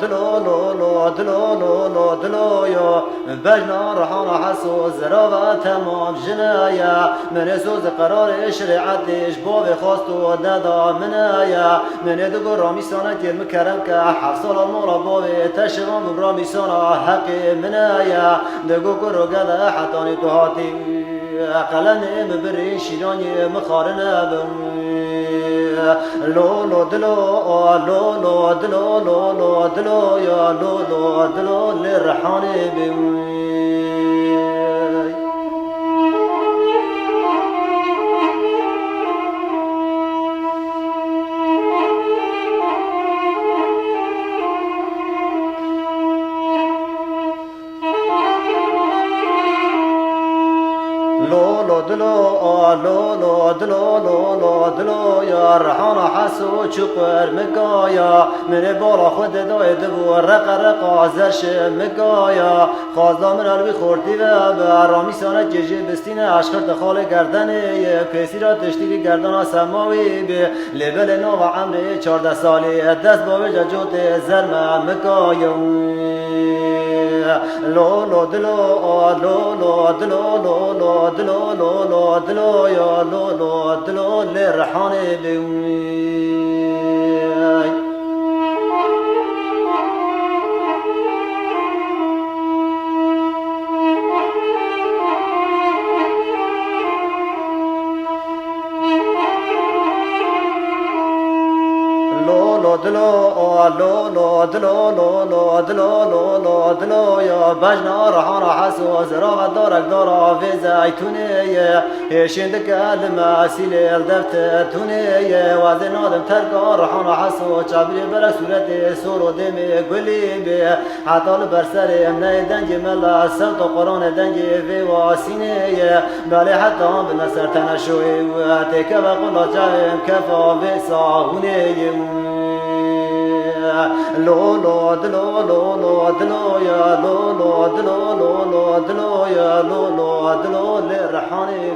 دلو لو لو دلو لو لو دلو يا بجنا رحان حسو زرا تمام جنايا من سوز قرار شريعتش بو خواستو دادا منايا من دغ راميسانا كلمه كرم كحفصل المولا بو تشغم براميسانا حق منايا دغ قرغدا حتاني دوهاتي قلن مبري شيراني مخارنا بم لو لو دلو لو لو دلو لو لو دلو يا لو لو دلو للرحاني بم لو لو دلو لو لو دلو لو لو دلو يا رحان حسو چقر مگایا من بالا خود دای دبو رق رق زرش مگایا خازا من الوی خورتی و برامی سانه ججه بستین عشقت خال گردنه پیسی را تشتیری گردن سماوی به لبل نو و عمر 14 سالی دست با وجه جوت زرم مگایم لو لو دلو لو لو دلو لو لو دلو لو لو دلو يا لو لو دلو للرحان بوي دلو لو لو دلو لو لو دلو لو لو دلو يا بجنا رحان حسو زرا دارك دارا في زيتونية هشندك الماسيل الدفت تونية وزن آدم ترقى رحان حسو چابري برا صورت سورو دمي قلي بي حتى البرسر امني دنج ملا سلط قرآن دنج في واسينية بالي حتى بنصر تنشوي واتك بقول جاهم كفا في صاهونية لو لو دلو لو لو دلو يا لو لو دلو لو لو دلو يا لو لو دلو للرحاني